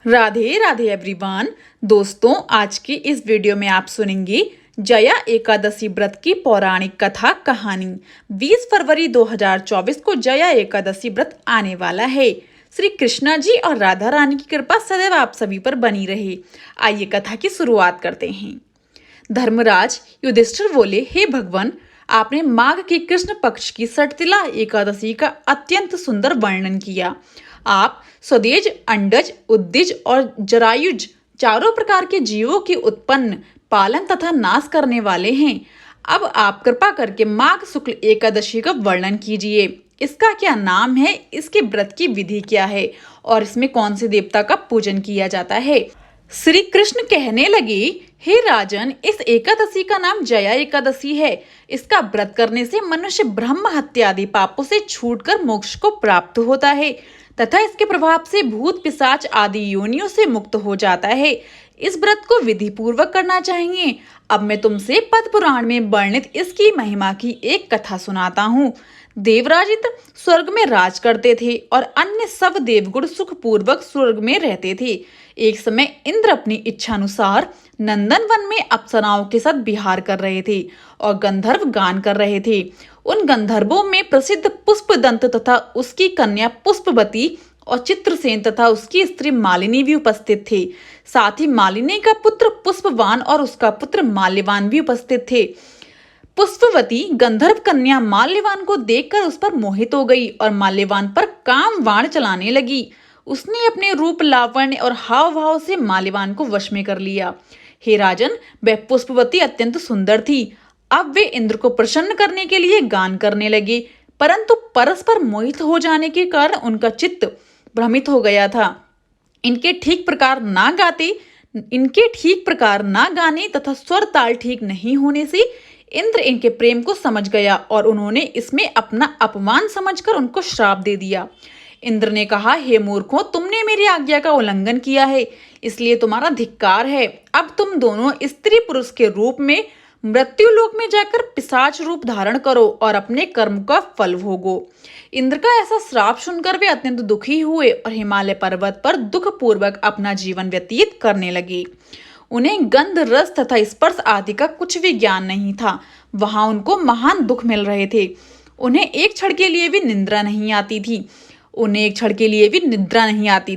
Radhe Radhe everyone. दोस्तों, आज की इस वीडियो में आप सुनेंगे जया एकादशी व्रत की पौराणिक कथा कहानी। 20 फरवरी 2024 को जया एकादशी व्रत आने वाला है। श्री कृष्णा जी और राधा रानी की कृपा सदैव आप सभी पर बनी रहे। आइए कथा की शुरुआत करते हैं। धर्मराज युधिष्ठिर बोले, हे भगवान, आपने माघ की कृष्ण पक्ष की सटतिला एकादशी का अत्यंत सुंदर वर्णन किया। आप स्वदेज, अंडज, उद्दिज और जरायुज चारों प्रकार के जीवों की उत्पन्न, पालन तथा नाश करने वाले हैं। अब आप कृपा करके माघ शुक्ल एकादशी का वर्णन कीजिए। इसका क्या नाम है, इसके व्रत की विधि क्या है और इसमें कौन से देवता का पूजन किया जाता है। श्री कृष्ण कहने लगे, हे राजन, इस एकादशी का नाम जया एकादशी है। इसका व्रत करने से मनुष्य ब्रह्म हत्या आदि पापों से छूटकर मोक्ष को प्राप्त होता है तथा इसके प्रभाव से भूत पिशाच आदि योनियों से मुक्त हो जाता है। इस व्रत को विधि पूर्वक करना चाहिए। अब मैं तुमसे पद्म पुराण में वर्णित इसकी महिमा की एक कथा सुनाता हूँ। देवराज इंद्र स्वर्ग में राज करते थे और अन्य सब देवगुण सुख पूर्वक स्वर्ग में रहते थे। एक समय इंद्र अपनी इच्छा अनुसार नंदन वन में अप्सराओं के साथ विहार कर रहे थे और गंधर्व गान कर रहे थे। उन गंधर्वों में प्रसिद्ध पुष्पदंत तथा उसकी कन्या पुष्पवती और चित्रसेन तथा उसकी स्त्री मालिनी भी उपस्थित थे। साथ ही मालिनी का पुत्र पुष्पवान और उसका पुत्र माल्यवान भी उपस्थित थे। पुष्पवती गंधर्व कन्या माल्यवान को देखकर उस पर मोहित हो गई और माल्यवान पर काम बाण चलाने लगी। उसने अपने रूप, लावण्य और हाव भाव से माल्यवान को वश में कर लिया। हे राजन, वह पुष्पवती अत्यंत सुंदर थी। अब वे इंद्र को प्रसन्न करने के लिए गान करने लगे, परंतु परस्पर मोहित हो जाने के कारण उनका चित्त भ्रमित हो गया था। इनके ठीक प्रकार ना गाने तथा स्वर ताल ठीक नहीं होने से इंद्र इनके प्रेम को समझ गया और उन्होंने इसमें अपना अपमान समझकर उनको श्राप दे दिया। इंद्र ने कहा, हे मूर्खों, तुमने मेरी आज्ञा का उल्लंघन किया है, इसलिए तुम्हारा धिक्कार है। अब तुम दोनों स्त्री पुरुष के रूप में मृत्यु लोक में जाकर पिशाच रूप धारण करो और अपने कर्म का फल भोगो। इंद्र का ऐसा श्राप सुनकर वे अत्यंत दुखी हुए और हिमालय पर्वत पर दुख पूर्वक अपना जीवन व्यतीत करने लगे। उन्हें गंध, रस तथा स्पर्श आदि का कुछ भी ज्ञान नहीं था। वहां उनको महान दुख मिल रहे थे। उन्हें एक क्षण के लिए भी निद्रा नहीं आती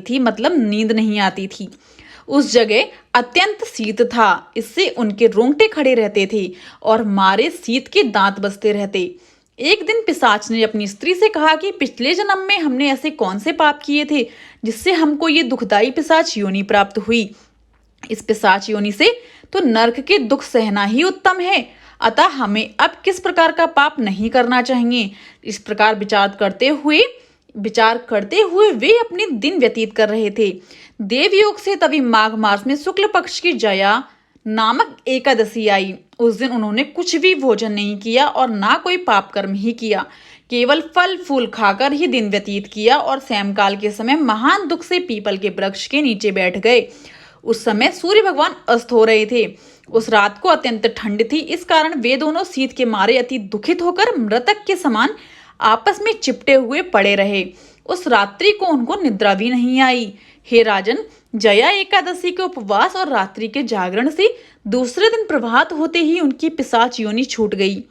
थी, मतलब नींद नहीं आती थी। उस जगह अत्यंत शीत था, इससे उनके रोंगटे खड़े रहते थे और मारे शीत के दांत बजते रहते। एक दिन पिशाच ने अपनी स्त्री से कहा कि पिछले जन्म में हमने ऐसे कौन से पाप किए थे जिससे हमको ये दुखदायी पिशाच योनि प्राप्त हुई। इस पिशाच योनि से तो नरक के दुख सहना ही उत्तम है, अतः हमें अब किस प्रकार का पाप नहीं करना चाहिए। इस प्रकार विचार करते हुए वे अपने दिन व्यतीत कर रहे थे। देवयोग से तभी माघ मास में शुक्ल पक्ष की जया नामक एकादशी आई। उस दिन उन्होंने कुछ भी भोजन नहीं किया और ना कोई पाप कर्म ही किया, केवल फल फूल खाकर ही दिन व्यतीत किया और सायंकाल के समय महान दुख से पीपल के वृक्ष के नीचे बैठ गए। उस समय सूर्य भगवान अस्त हो रहे थे। उस रात को अत्यंत ठंड थी, इस कारण वे दोनों शीत के मारे अति दुखित होकर मृतक के समान आपस में चिपटे हुए पड़े रहे। उस रात्रि को उनको निद्रा भी नहीं आई। हे राजन, जया एकादशी के उपवास और रात्रि के जागरण से दूसरे दिन प्रभात होते ही उनकी पिशाच योनि छूट गई।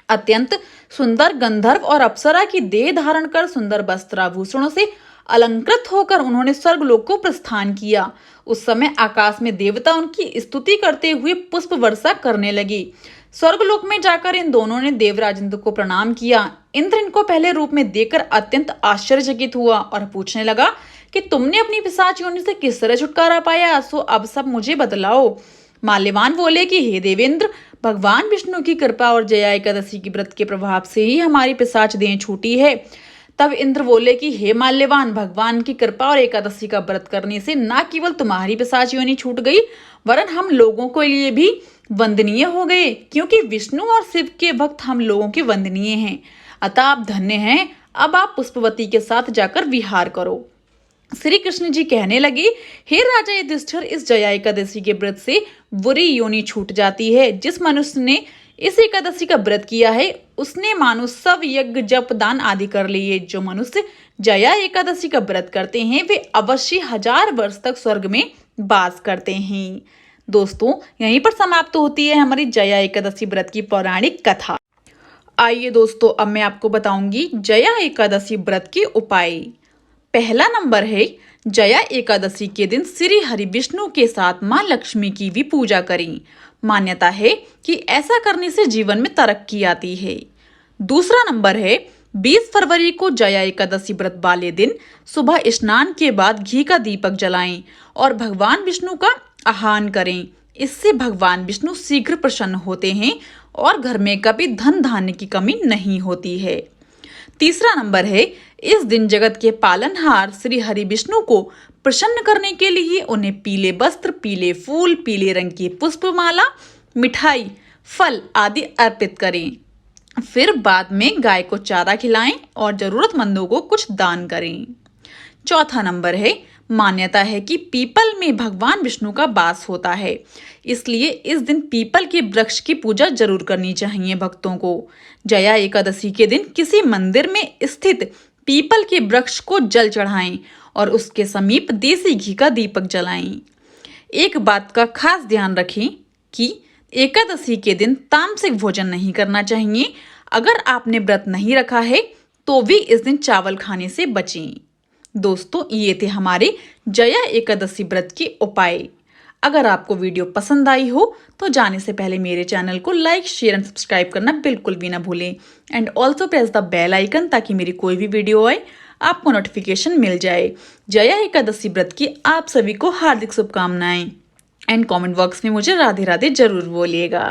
अत्यंत सुंदर गंधर्व और अप्सरा की देह धारण कर सुंदर वस्त्राभूषणों से अलंकृत होकर उन्होंने स्वर्गलोक को प्रस्थान किया। उस समय आकाश में देवता उनकी स्तुति करते हुए पुष्प वर्षा करने लगे। स्वर्गलोक में जाकर इन दोनों ने देवराज इंद्र को प्रणाम किया। इंद्र इनको पहले रूप में देखकर अत्यंत आश्चर्यचकित हुआ और पूछने लगा कि तुमने अपनी पिशाच योनि से किस तरह छुटकारा पाया, सो अब सब मुझे बतलाओ। माल्यवान बोले कि हे देवेंद्र, भगवान विष्णु की कृपा और जया एकादशी की व्रत के प्रभाव से ही हमारी पिशाच देह छूटी है। तब इंद्र बोले कि हे माल्यवान, भगवान की कृपा और एकादशी का व्रत करने से न केवल तुम्हारी पिशाच योनि छूट गई, वरन हम लोगों के लिए भी वंदनीय हो गए, क्योंकि विष्णु और शिव के भक्त हम लोगों के वंदनीय हैं। अतः आप धन्य हैं। अब आप पुष्पवती के साथ जाकर विहार करो। श्री कृष्ण जी कहने लगे, हे राजा युधिष्ठिर, इस जया एकादशी के व्रत से बुरी योनि छूट जाती है। जिस मनुष्य ने इस एकादशी का व्रत किया है उसने मानो सब यज्ञ जप दान आदि कर लिए। जो मनुष्य जया एकादशी का व्रत करते हैं वे अवश्य 1000 वर्ष तक स्वर्ग में वास करते हैं। दोस्तों, यहीं पर समाप्त होती है हमारी जया एकादशी व्रत की पौराणिक कथा। आइए दोस्तों, अब मैं आपको बताऊंगी जया एकादशी व्रत के उपाय। पहला नंबर है, जया एकादशी के दिन श्री हरि विष्णु के साथ मां लक्ष्मी की भी पूजा करें। मान्यता है कि ऐसा करने से जीवन में तरक्की आती है। दूसरा नंबर है, 20 फरवरी को जया एकादशी व्रत वाले दिन सुबह स्नान के बाद घी का दीपक जलाएं और भगवान विष्णु का आह्वान करें। इससे भगवान विष्णु शीघ्र प्रसन्न होते हैं और घर में कभी धन धान्य की कमी नहीं होती है। तीसरा नंबर है, इस दिन जगत के पालनहार श्री हरि विष्णु को प्रसन्न करने के लिए उन्हें पीले वस्त्र, पीले फूल, पीले रंग की पुष्पमाला, मिठाई, फल आदि अर्पित करें। फिर बाद में गाय को चारा खिलाएं और जरूरतमंदों को कुछ दान करें। चौथा नंबर है, मान्यता है कि पीपल में भगवान विष्णु का वास होता है, इसलिए इस दिन पीपल के वृक्ष की पूजा जरूर करनी चाहिए भक्तों को। जया एकादशी के दिन किसी मंदिर में स्थित पीपल के वृक्ष को जल चढ़ाएं और उसके समीप देसी घी का दीपक जलाएं। एक बात का खास ध्यान रखें कि एकादशी के दिन तामसिक भोजन नहीं करना चाहिए। अगर आपने व्रत नहीं रखा है तो भी इस दिन चावल खाने से बचें। दोस्तों, ये थे हमारे जया एकादशी व्रत के उपाय। अगर आपको वीडियो पसंद आई हो तो जाने से पहले मेरे चैनल को लाइक, शेयर एंड सब्सक्राइब करना बिल्कुल भी ना भूलें। And also press the bell icon ताकि मेरी कोई भी वीडियो आए आपको नोटिफिकेशन मिल जाए। जया एकादशी व्रत की आप सभी को हार्दिक शुभकामनाएं। एंड कमेंट बॉक्स में मुझे राधे राधे जरूर बोलिएगा।